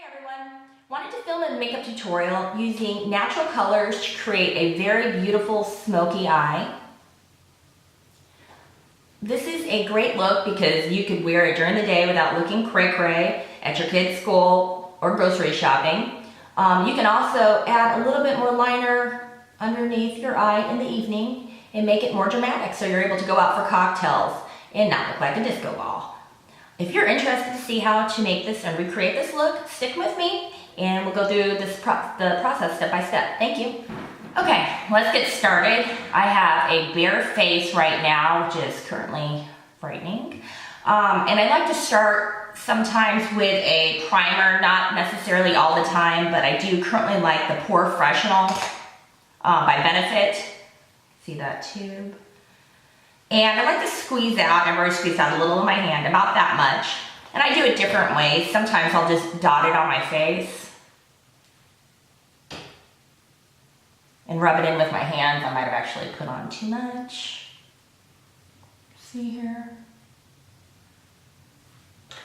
Hi everyone! Wanted to film a makeup tutorial using natural colors to create a very beautiful smoky eye. This is a great look because you could wear it during the day without looking cray-cray at your kids' school or grocery shopping. You can also add a little bit more liner underneath your eye in the evening and make it more dramatic so you're able to go out for cocktails and not look like a disco ball. If you're interested to see how to make this and recreate this look, stick with me and we'll go through the process step by step. Thank you. Okay, let's get started. I have a bare face right now, which is currently frightening. And I like to start sometimes with a primer, not necessarily all the time, but I do currently like the Pore Professional by Benefit. See that tube? And I like to squeeze out. I've already squeezed out a little in my hand, about that much. And I do it different ways. Sometimes I'll just dot it on my face and rub it in with my hands. I might have actually put on too much. See here?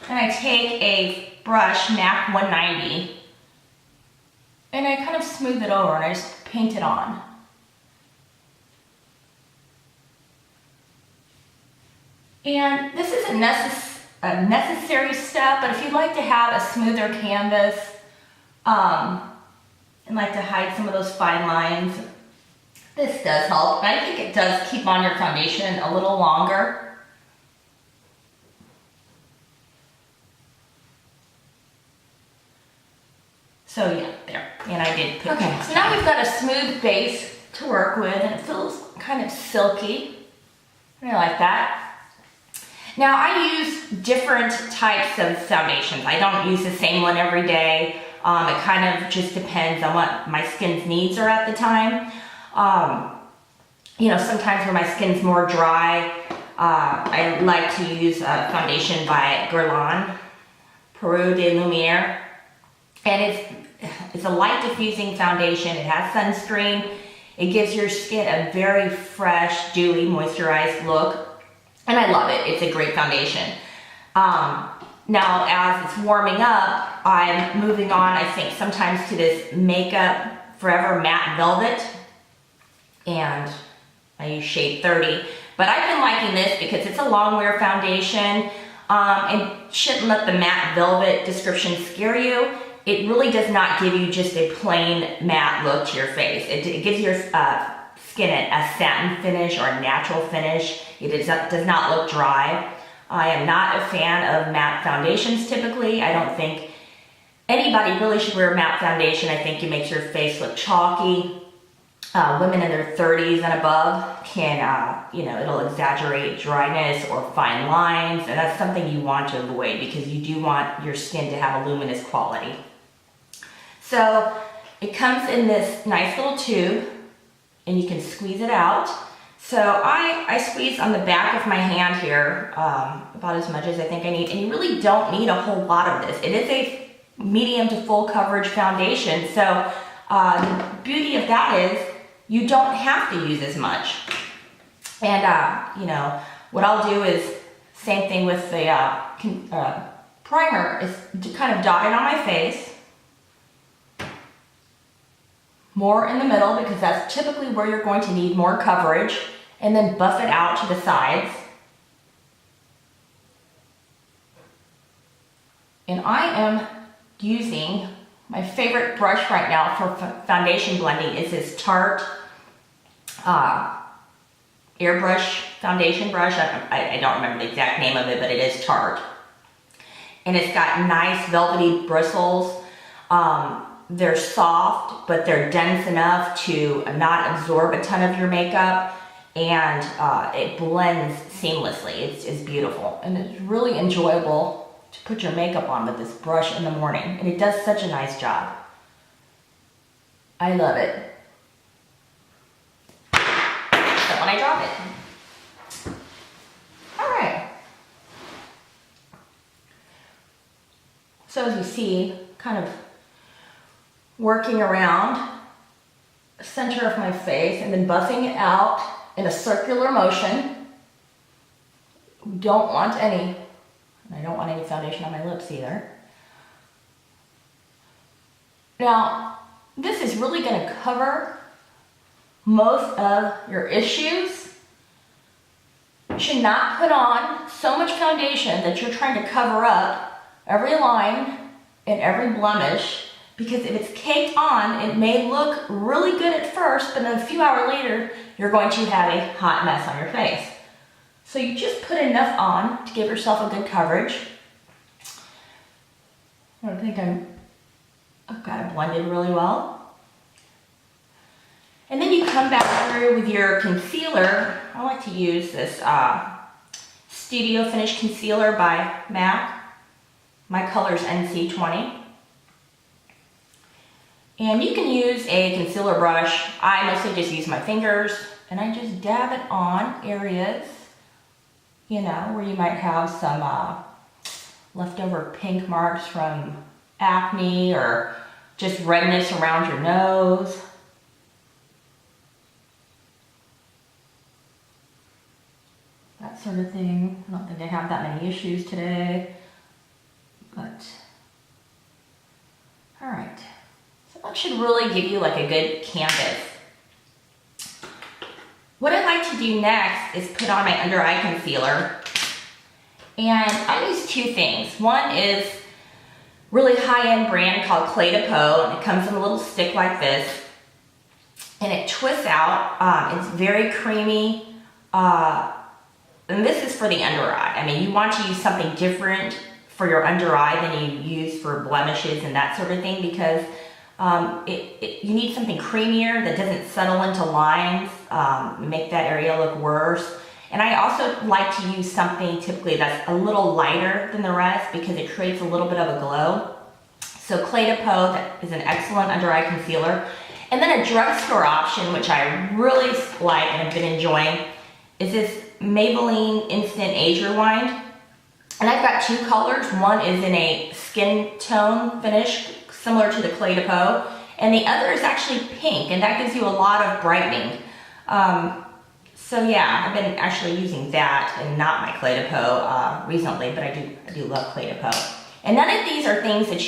And I take a brush, MAC 190, and I kind of smooth it over and I just paint it on. And this isn't a necessary step, but if you'd like to have a smoother canvas and like to hide some of those fine lines, this does help. And I think it does keep on your foundation a little longer. So yeah, there. And I did pick. Okay, so now we've got a smooth base to work with and it feels kind of silky. I like that. Now I use different types of foundations. I don't use the same one every day. It kind of just depends on what my skin's needs are at the time. You know, sometimes when my skin's more dry, I like to use a foundation by Guerlain, Peru de Lumiere. And it's a light diffusing foundation. It has sunscreen. It gives your skin a very fresh, dewy, moisturized look. And I love it. It's a great foundation. Now, as it's warming up, I'm moving on, I think, sometimes to this Makeup Forever Matte Velvet. And I use shade 30. But I've been liking this because it's a long wear foundation. And shouldn't let the matte velvet description scare you. It really does not give you just a plain matte look to your face. It gives your skin a satin finish or a natural finish. It does not look dry. I am not a fan of matte foundations typically. I don't think anybody really should wear a matte foundation. I think it makes your face look chalky. Women in their 30s and above can, you know, it'll exaggerate dryness or fine lines, and that's something you want to avoid because you do want your skin to have a luminous quality. So it comes in this nice little tube and you can squeeze it out. So I squeeze on the back of my hand here about as much as I think I need, and you really don't need a whole lot of this. It is a medium to full coverage foundation, so the beauty of that is you don't have to use as much. And you know, what I'll do is, same thing with the primer, is to kind of dot it on my face. More in the middle because that's typically where you're going to need more coverage, and then buff it out to the sides. And I am using my favorite brush right now for foundation blending is this Tarte airbrush foundation brush. I don't remember the exact name of it, but it is Tarte. And it's got nice velvety bristles. They're soft, but they're dense enough to not absorb a ton of your makeup, and it blends seamlessly. It's beautiful, and it's really enjoyable to put your makeup on with this brush in the morning, and it does such a nice job. I love it. Except when I drop it. All right. So as you see, kind of working around the center of my face and then buffing it out in a circular motion. We don't want any, and I don't want any foundation on my lips either. Now, this is really going to cover most of your issues. You should not put on so much foundation that you're trying to cover up every line and every blemish, because if it's caked on, it may look really good at first, but then a few hours later, you're going to have a hot mess on your face. So you just put enough on to give yourself a good coverage. I think I've got it blended really well. And then you come back through with your concealer. I like to use this Studio Finish Concealer by MAC. My color is NC20. And you can use a concealer brush. I mostly just use my fingers, and I just dab it on areas, you know, where you might have some leftover pink marks from acne or just redness around your nose. That sort of thing. I don't think I have that many issues today, but all right. So that should really give you like a good canvas. What I like to do next is put on my under eye concealer, and I use two things. One is really high-end brand called Clé de Peau, and it comes in a little stick like this, and it twists out. It's very creamy, and this is for the under eye. I mean, you want to use something different for your under eye than you use for blemishes and that sort of thing, because you need something creamier that doesn't settle into lines, make that area look worse. And I also like to use something typically that's a little lighter than the rest because it creates a little bit of a glow. So Clé de Peau is an excellent under eye concealer. And then a drugstore option, which I really like and have been enjoying, is this Maybelline Instant Age Rewind. And I've got two colors. One is in a skin tone finish, similar to the Clé de Peau, and the other is actually pink, and that gives you a lot of brightening. So yeah, I've been actually using that and not my Clé de Peau recently, but I do love Clé de Peau. And none of these are things that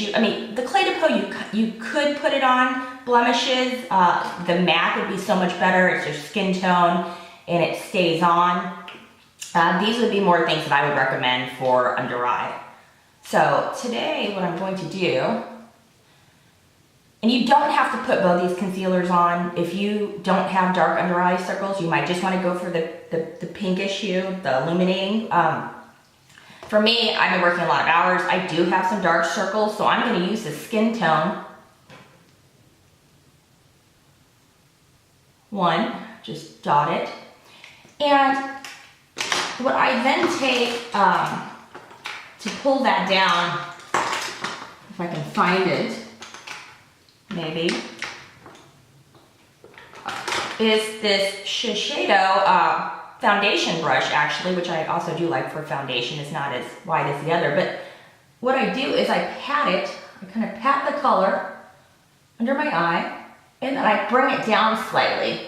the Clé de Peau, you could put it on blemishes. The MAC would be so much better. It's your skin tone and it stays on. These would be more things that I would recommend for under eye. So today what I'm going to do, and you don't have to put both these concealers on. If you don't have dark under eye circles, you might just want to go for the pinkish hue, the illuminating. For me, I've been working a lot of hours. I do have some dark circles, so I'm going to use the skin tone. One, just dot it. And what I then take to pull that down, if I can find it, maybe, is this Shiseido foundation brush, actually, which I also do like for foundation. It's not as wide as the other, but what I do is I pat it, I kind of pat the color under my eye, and then I bring it down slightly.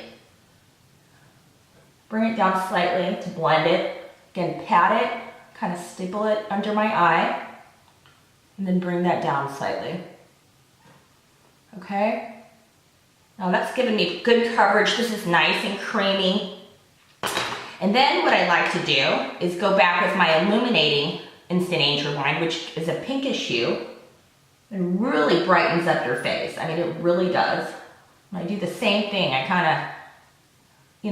Bring it down slightly to blend it. Again, pat it, kind of staple it under my eye, and then bring that down slightly. Okay? Now that's giving me good coverage. This is nice and creamy. And then what I like to do is go back with my illuminating Instant Age Rewind, which is a pinkish hue. It really brightens up your face. I mean, it really does. When I do the same thing, I kind of,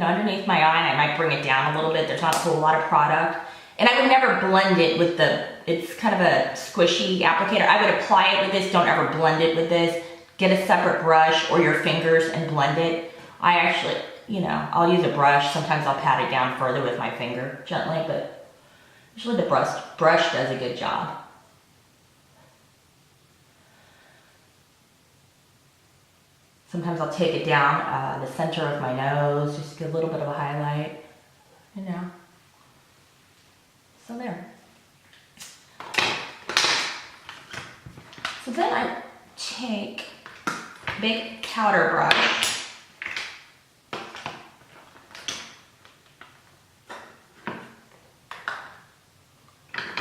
underneath my eye, and I might bring it down a little bit. There's not a whole lot of product. And I would never blend it with it's kind of a squishy applicator. I would apply it with this. Don't ever blend it with this. Get a separate brush or your fingers and blend it. I actually, I'll use a brush. Sometimes I'll pat it down further with my finger gently, but usually the brush does a good job. Sometimes I'll take it down the center of my nose, just get a little bit of a highlight, So there. So then I take a big powder brush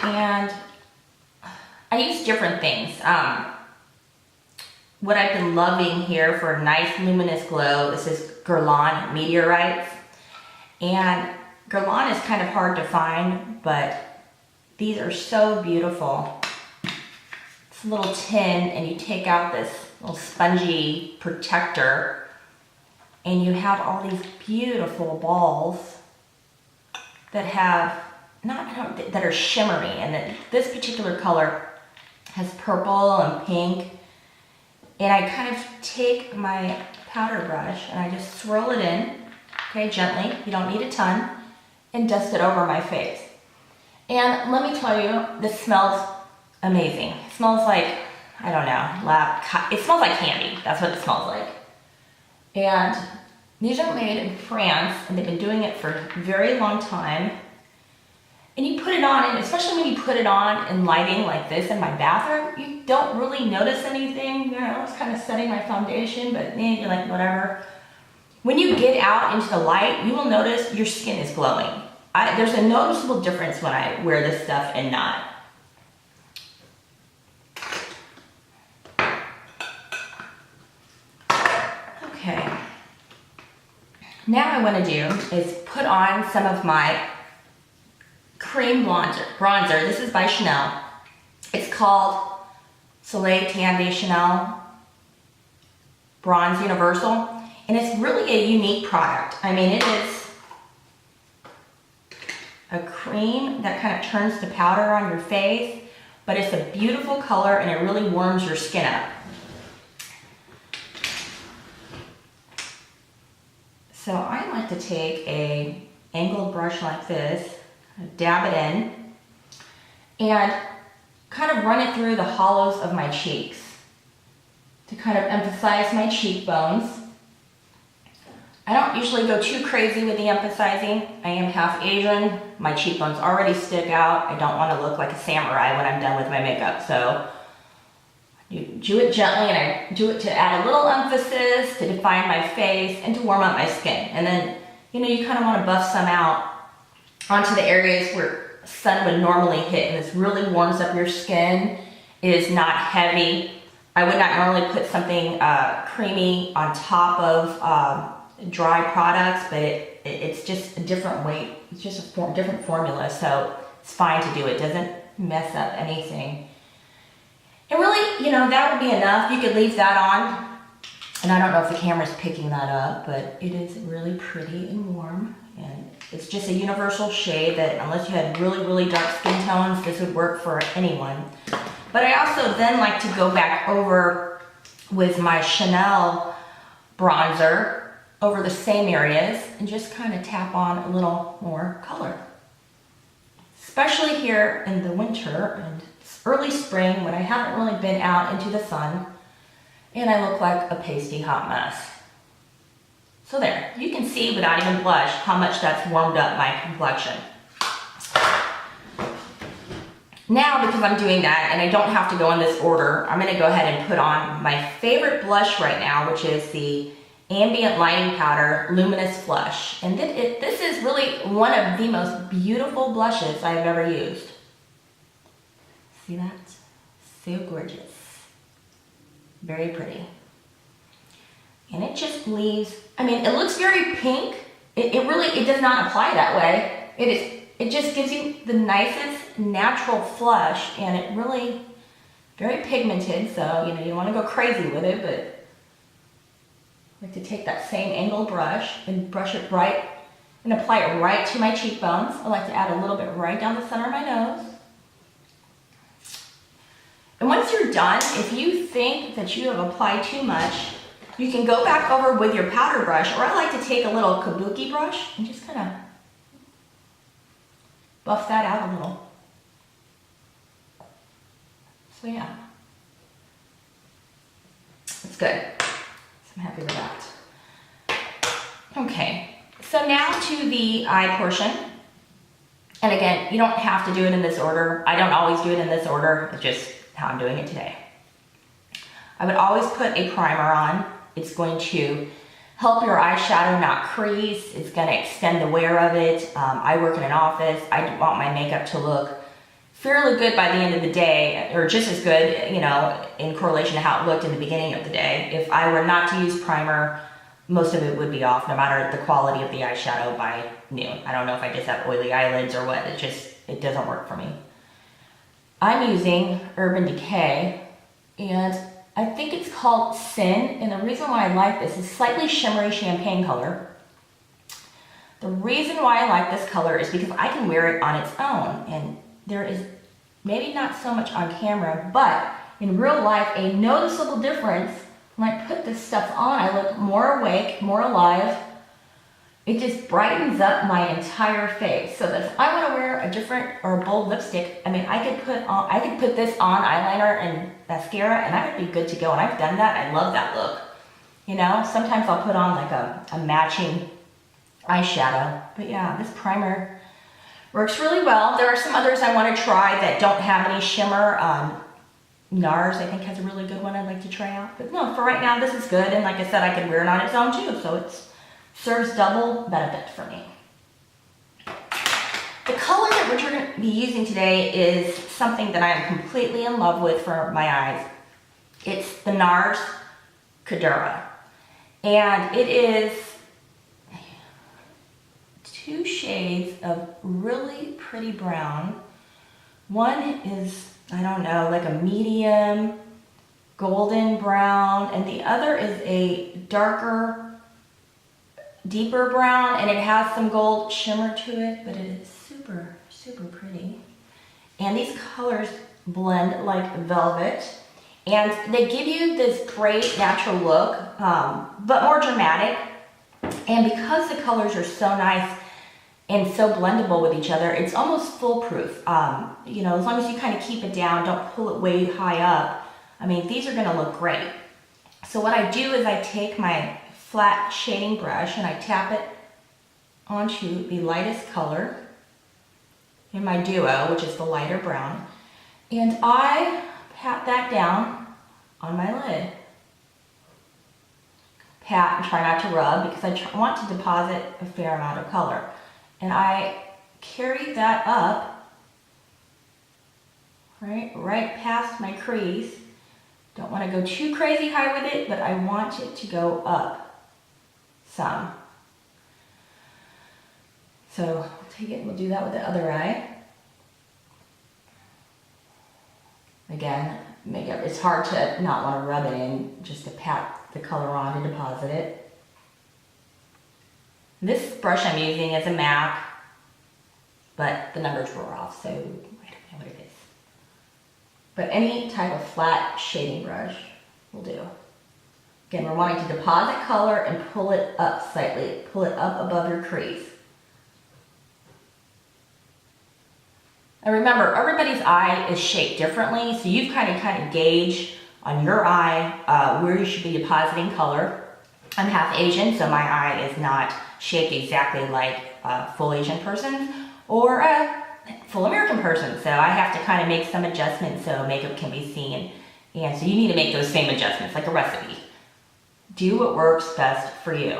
and I use different things. what I've been loving here for a nice luminous glow. This is Guerlain Meteorites. And Guerlain is kind of hard to find, but these are so beautiful. It's a little tin, and you take out this little spongy protector, and you have all these beautiful balls that have, that are shimmery, and this particular color has purple and pink. And I kind of take my powder brush and I just swirl it in, okay, gently, you don't need a ton, and dust it over my face. And let me tell you, this smells amazing. It smells like, I don't know, it smells like candy. That's what it smells like. And these are made in France, and they've been doing it for a very long time. And you put it on, and especially when you put it on in lighting like this in my bathroom, you don't really notice anything. You know, I was kind of setting my foundation, but you're like, whatever. When you get out into the light, you will notice your skin is glowing. There's a noticeable difference when I wear this stuff and not. Okay. Now what I want to do is put on some of my cream bronzer. This is by Chanel. It's called Soleil Tan de Chanel Bronze Universal, and it's really a unique product. I mean, it is a cream that kind of turns to powder on your face, but it's a beautiful color and it really warms your skin up. So I like to take a angled brush like this, dab it in, and kind of run it through the hollows of my cheeks to kind of emphasize my cheekbones. I don't usually go too crazy with the emphasizing. I am half Asian. My cheekbones already stick out. I don't want to look like a samurai when I'm done with my makeup. So you do it gently, and I do it to add a little emphasis, to define my face, and to warm up my skin. And then, you know, you kind of want to buff some out onto the areas where sun would normally hit, and this really warms up your skin. It is not heavy. I would not normally put something creamy on top of dry products, but it's just a different weight. It's just a different formula, so it's fine to do. It doesn't mess up anything. And really, you know, that would be enough. You could leave that on, and I don't know if the camera's picking that up, but it is really pretty and warm, and it's just a universal shade that unless you had really, really dark skin tones, this would work for anyone. But I also then like to go back over with my Chanel bronzer over the same areas and just kind of tap on a little more color. Especially here in the winter and early spring when I haven't really been out into the sun and I look like a pasty hot mess. So there, you can see without even blush how much that's warmed up my complexion. Now, because I'm doing that and I don't have to go in this order, I'm gonna go ahead and put on my favorite blush right now, which is the Ambient Lighting Powder Luminous Flush. And this is really one of the most beautiful blushes I've ever used. See that? So gorgeous. Very pretty. And it just leaves, I mean, it looks very pink. It really does not apply that way. It just gives you the nicest natural flush, and it really, very pigmented, so, you know, you don't want to go crazy with it, but I like to take that same angled brush and brush it right, and apply it right to my cheekbones. I like to add a little bit right down the center of my nose. And once you're done, if you think that you have applied too much, you can go back over with your powder brush, or I like to take a little kabuki brush and just kind of buff that out a little. So yeah, it's good. So I'm happy with that. Okay, so now to the eye portion. And again, you don't have to do it in this order. I don't always do it in this order. It's just how I'm doing it today. I would always put a primer on. It's going to help your eyeshadow not crease. It's going to extend the wear of it. I work in an office. I want my makeup to look fairly good by the end of the day, or just as good, you know, in correlation to how it looked in the beginning of the day. If I were not to use primer, most of it would be off, no matter the quality of the eyeshadow by noon. I don't know if I just have oily eyelids or what, it doesn't work for me. I'm using Urban Decay, and I think it's called Sin, and the reason why I like this is slightly shimmery champagne color. The reason why I like this color is because I can wear it on its own, and there is maybe not so much on camera, but in real life, a noticeable difference. When I put this stuff on, I look more awake, more alive. It just brightens up my entire face. So that if I want to wear a different or a bold lipstick, I mean, I could put this on eyeliner and mascara, and I would be good to go. And I've done that. I love that look. You know, sometimes I'll put on like a matching eyeshadow. But yeah, this primer works really well. There are some others I want to try that don't have any shimmer. NARS, I think, has a really good one I'd like to try out. But no, for right now, this is good. And like I said, I could wear it on its own too. So it serves double benefit for me. The color that we're going to be using today is something that I am completely in love with for my eyes. It's the NARS Kadura. And it is 2 shades of really pretty brown. One is, I don't know, like a medium golden brown, and the other is a darker, deeper brown, and it has some gold shimmer to it, but it is super, super pretty. And these colors blend like velvet, and they give you this great natural look, but more dramatic. And because the colors are so nice and so blendable with each other, it's almost foolproof. You know, as long as you kind of keep it down, don't pull it way high up. I mean, these are gonna look great. So what I do is I take my flat shading brush and I tap it onto the lightest color in my duo, which is the lighter brown, and I pat that down on my lid. Pat and try not to rub, because I want to deposit a fair amount of color. And I carry that up, right past my crease. Don't want to go too crazy high with it, but I want it to go up some. So we'll take it and we'll do that with the other eye. Again, it's hard to not want to rub it in, just to pat the color on to deposit it. This brush I'm using is a MAC, but the numbers were off, so I don't know what it is. But any type of flat shading brush will do. Again, we're wanting to deposit color and pull it up slightly. Pull it up above your crease. And remember, everybody's eye is shaped differently, so you've kind of gauge on your eye where you should be depositing color. I'm half Asian, so my eye is not shaped exactly like a full Asian person or a full American person. So I have to kind of make some adjustments so makeup can be seen. And so you need to make those same adjustments, like a recipe. Do what works best for you.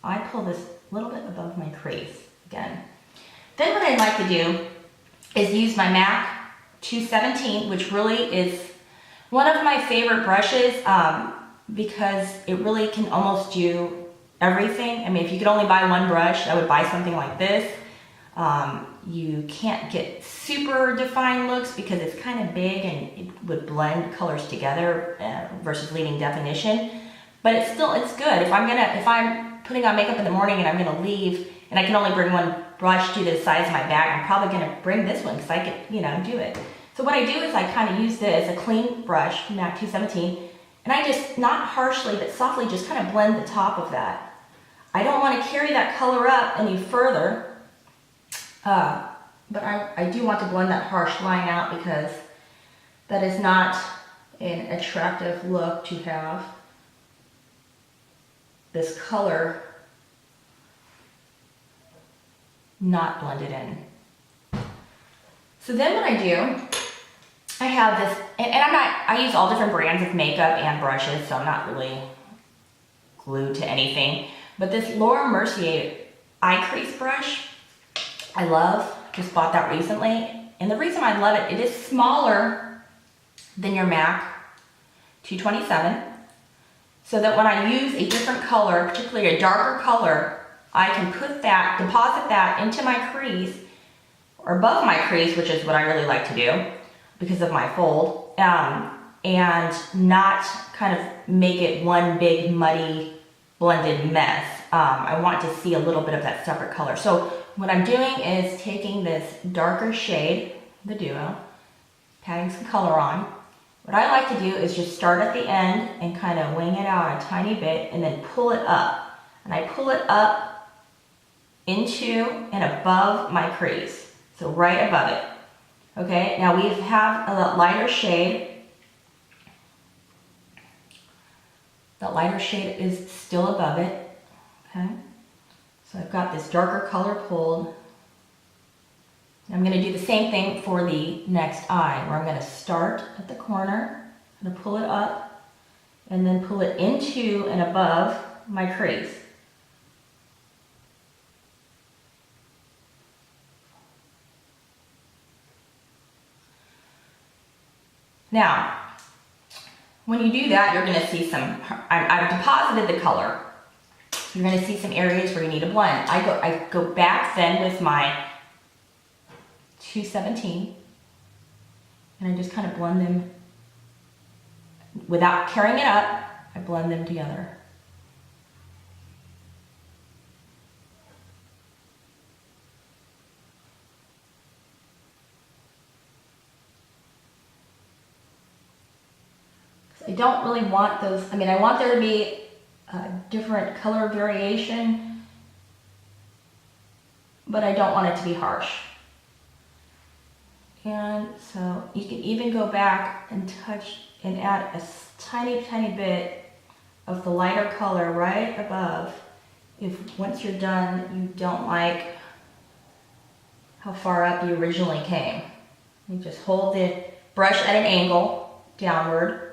I pull this a little bit above my crease again. Then what I like to do is use my MAC 217, which really is one of my favorite brushes because it really can almost do everything. I mean, if you could only buy one brush, I would buy something like this. You can't get super defined looks because it's kind of big and it would blend colors together versus leaving definition. But it's good. If I'm putting on makeup in the morning and I'm gonna leave and I can only bring one brush due to the size of my bag, I'm probably gonna bring this one because I could, do it. So what I do is I kind of use this, a clean brush, MAC 217, and I just, not harshly, but softly just kind of blend the top of that. I don't want to carry that color up any further, but I do want to blend that harsh line out because that is not an attractive look to have this color not blended in. So then what I do, I have this, and I use all different brands of makeup and brushes, so I'm not really glued to anything. But this Laura Mercier eye crease brush, I love, just bought that recently. And the reason I love it, it is smaller than your MAC 227, so that when I use a different color, particularly a darker color, I can put that, deposit that into my crease, or above my crease, which is what I really like to do because of my fold, and not kind of make it one big muddy blended mess. I want to see a little bit of that separate color. So what I'm doing is taking this darker shade, the Duo, patting some color on. What I like to do is just start at the end and kind of wing it out a tiny bit and then pull it up. And I pull it up into and above my crease. So right above it. Okay, now we have a lighter shade. The lighter shade is still above it. Okay, so I've got this darker color pulled. I'm going to do the same thing for the next eye, where I'm going to start at the corner, I'm going to pull it up, and then pull it into and above my crease. Now, when you do that, you're going to see some, I've deposited the color. You're going to see some areas where you need a blend. I go back then with my 217, and I just kind of blend them without carrying it up. I blend them together. I don't really want those, I mean, I want there to be a different color variation, but I don't want it to be harsh. And so you can even go back and touch and add a tiny bit of the lighter color right above if once you're done you don't like how far up you originally came. You just hold the brush at an angle downward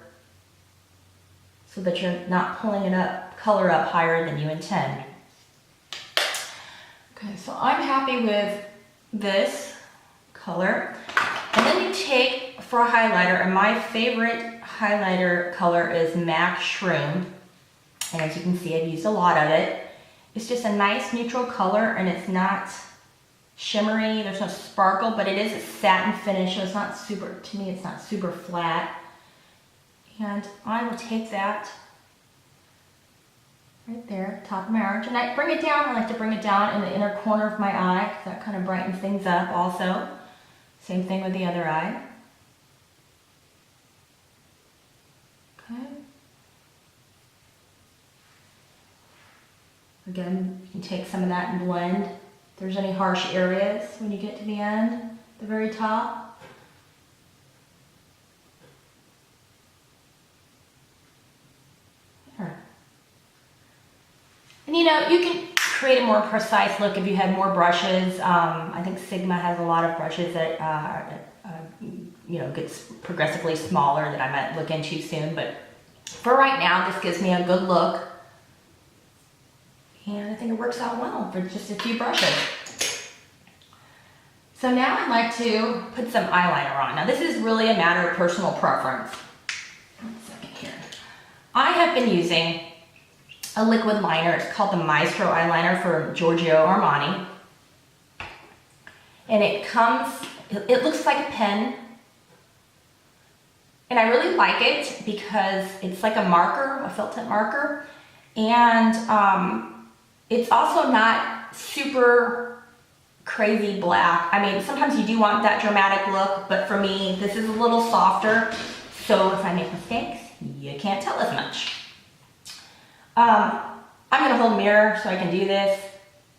so that you're not pulling it up, color up higher than you intend. Okay, so I'm happy with this color. And then you take, for a highlighter, and my favorite highlighter color is MAC Shroom. And as you can see, I've used a lot of it. It's just a nice neutral color, and it's not shimmery, there's no sparkle, but it is a satin finish, so it's not super, to me, it's not super flat. And I will take that right there, top of my orange, and I bring it down. I like to bring it down in the inner corner of my eye, because that kind of brightens things up also. Same thing with the other eye. Okay. Again, you can take some of that and blend. If there's any harsh areas when you get to the end, the very top. There. And you know, you can create a more precise look if you had more brushes. I think Sigma has a lot of brushes that you know, gets progressively smaller that I might look into soon, but for right now this gives me a good look, and I think it works out well for just a few brushes. So now I'd like to put some eyeliner on. Now this is really a matter of personal preference. 1 second here. I have been using a liquid liner. It's called the Maestro eyeliner from Giorgio Armani. And it looks like a pen. And I really like it because it's like a marker, a felt tip marker. And it's also not super crazy black. I mean, sometimes you do want that dramatic look, but for me, this is a little softer. So if I make mistakes, you can't tell as much. I'm gonna hold a mirror so I can do this,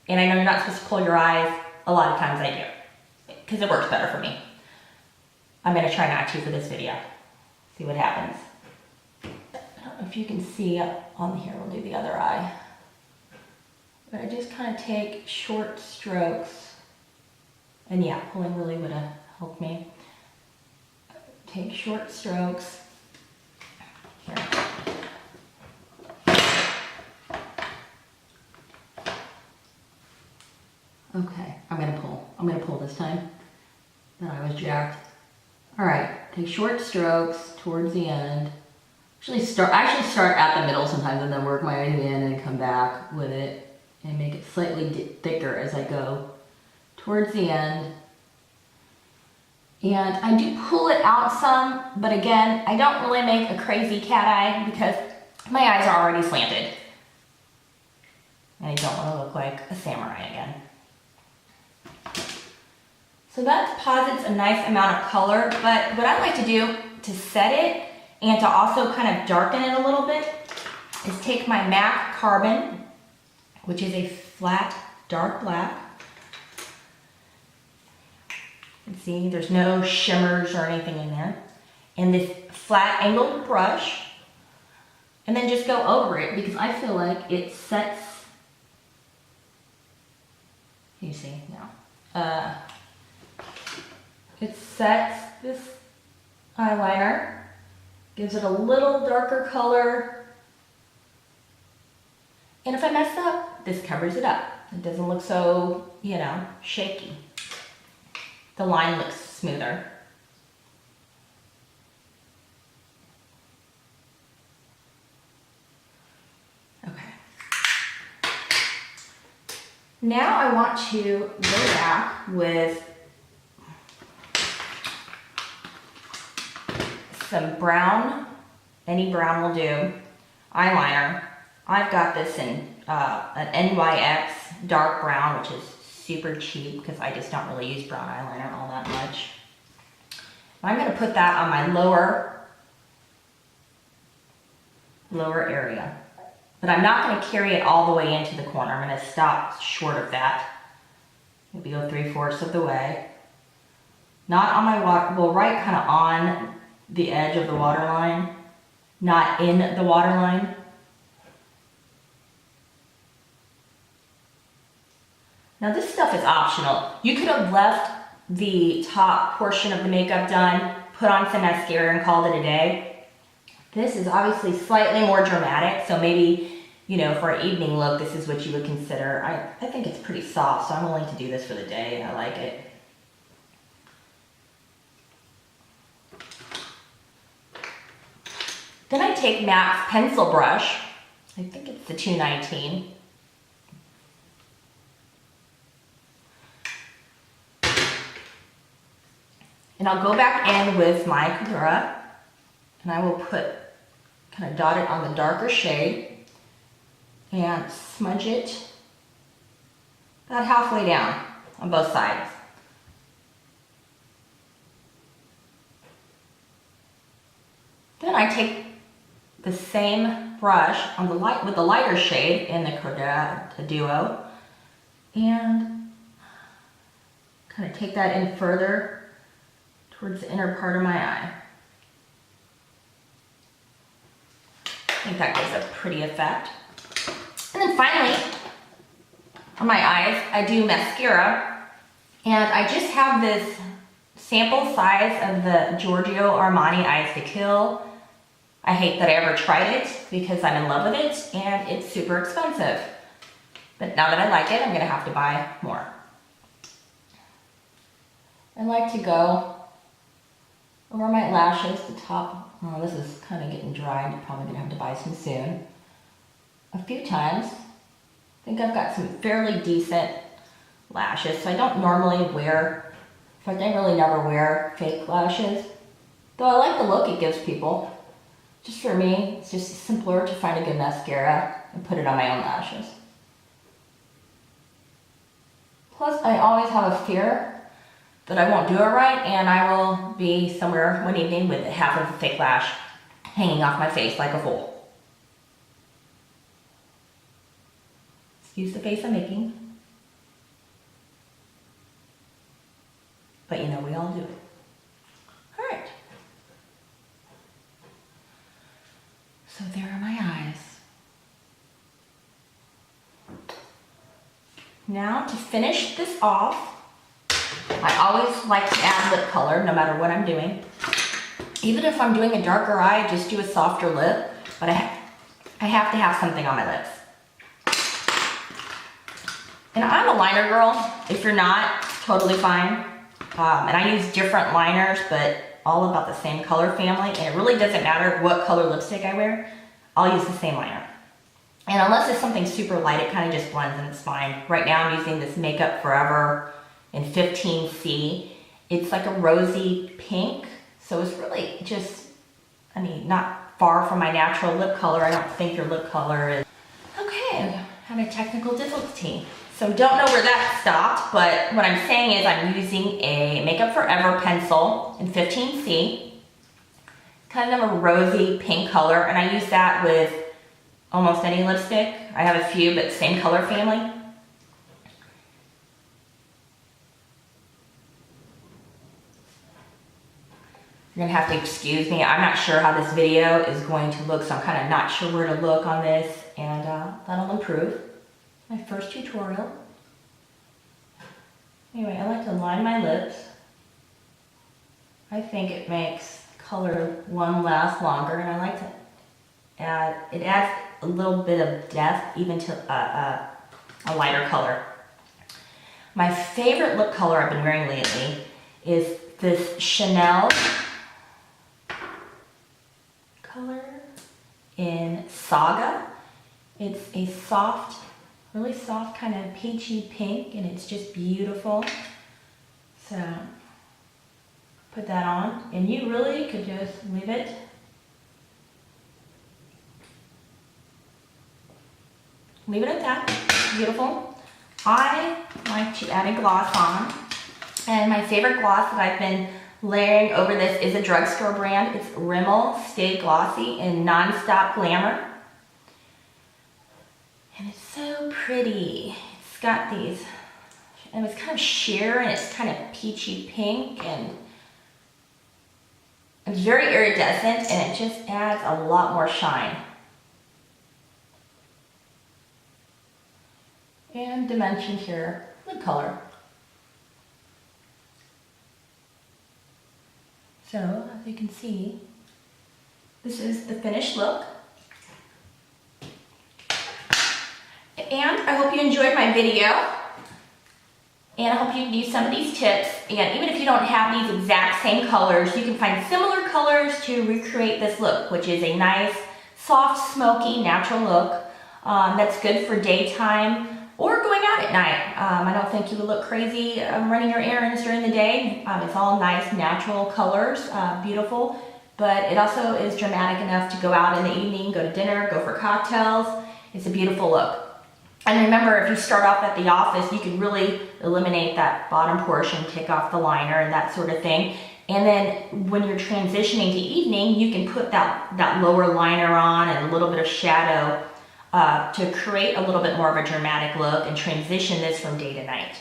and I know you're not supposed to close your eyes. A lot of times I do, because it works better for me. I'm gonna try not to for this video. See what happens. I don't know if you can see up on here, we'll do the other eye. But I just kind of take short strokes, and yeah, pulling really would have helped me. Take short strokes. Here. Okay, I'm gonna pull this time. But I was was jacked. All right, take short strokes towards the end. I actually start at the middle sometimes and then work my way to the end and come back with it and make it slightly thicker as I go towards the end. And I do pull it out some, but again, I don't really make a crazy cat eye because my eyes are already slanted. And I don't want to look like a samurai again. So that deposits a nice amount of color, but what I like to do to set it and to also kind of darken it a little bit is take my MAC Carbon, which is a flat dark black. You can see there's no shimmers or anything in there. And this flat angled brush, and then just go over it because I feel like it sets, you see now, it sets this eyeliner, gives it a little darker color, and if I mess up, this covers it up. It doesn't look so, you know, shaky. The line looks smoother. Okay. Now I want to go back with some brown, any brown will do, eyeliner. I've got this in an NYX dark brown, which is super cheap because I just don't really use brown eyeliner all that much. I'm going to put that on my lower area. But I'm not going to carry it all the way into the corner. I'm going to stop short of that. Maybe go 3/4 of the way. Not on my water, well, right kind of on the edge of the waterline, not in the waterline. Now this stuff is optional. You could have left the top portion of the makeup done, put on some mascara and called it a day. This is obviously slightly more dramatic, so maybe, you know, for an evening look, this is what you would consider. I think it's pretty soft, so I'm willing to do this for the day. I like it. Then I take MAC's pencil brush. I think it's the 219. And I'll go back in with my Kagura, and I will kind of dot it on the darker shade and smudge it about halfway down on both sides. Then I take the same brush on the with the lighter shade in the Kagura Duo and kind of take that in further towards the inner part of my eye. I think that gives a pretty effect. And then finally, on my eyes, I do mascara. And I just have this sample size of the Giorgio Armani Eyes to Kill. I hate that I ever tried it because I'm in love with it and it's super expensive. But now that I like it, I'm gonna have to buy more. I like to go over my lashes, the top. Oh, this is kind of getting dry. I'm probably gonna have to buy some soon. A few times. I think I've got some fairly decent lashes, so I don't normally wear, in fact, I really never wear fake lashes. Though I like the look it gives people. Just for me, it's just simpler to find a good mascara and put it on my own lashes. Plus, I always have a fear that I won't do it right and I will be somewhere one evening with half of a fake lash hanging off my face like a fool. Excuse the face I'm making. But you know, we all do it. All right. So there are my eyes. Now to finish this off, I always like to add lip color no matter what I'm doing. Even if I'm doing a darker eye, just do a softer lip, but I have to have something on my lips. And I'm a liner girl. If you're not, totally fine. And I use different liners, but all about the same color family. And it really doesn't matter what color lipstick I wear. I'll use the same liner. And unless it's something super light, it kind of just blends and it's fine. Right now I'm using this Makeup Forever in 15C. It's like a rosy pink. So it's really just, I mean, not far from my natural lip color. I don't think your lip color is. Okay, having a technical difficulty. So don't know where that stopped, but what I'm saying is I'm using a Makeup Forever pencil in 15C. Kind of a rosy pink color, and I use that with almost any lipstick. I have a few, but same color family. You're gonna have to excuse me. I'm not sure how this video is going to look, so I'm kind of not sure where to look on this, and that'll improve. My first tutorial. Anyway, I like to line my lips. I think it makes color one last longer, and I like to add, it adds a little bit of depth even to a lighter color. My favorite lip color I've been wearing lately is this Chanel color in Saga. It's a soft, really soft kind of peachy pink, and it's just beautiful. So put that on, and you really could just leave it. Leave it at that. Beautiful. I like to add a gloss on, and my favorite gloss that I've been layering over this is a drugstore brand. It's Rimmel Stay Glossy in Non-Stop Glamour. And it's so pretty. It's got these, and it's kind of sheer, and it's kind of peachy pink, and it's very iridescent, and it just adds a lot more shine. And dimensions here, lip color. So, as you can see, this is the finished look. And I hope you enjoyed my video. And I hope you can use some of these tips. And even if you don't have these exact same colors, you can find similar colors to recreate this look, which is a nice, soft, smoky, natural look that's good for daytime or going out at night. I don't think you would look crazy running your errands during the day. It's all nice, natural colors, beautiful, but it also is dramatic enough to go out in the evening, go to dinner, go for cocktails. It's a beautiful look. And remember, if you start off at the office, you can really eliminate that bottom portion, take off the liner and that sort of thing. And then when you're transitioning to evening, you can put that lower liner on and a little bit of shadow to create a little bit more of a dramatic look and transition this from day to night.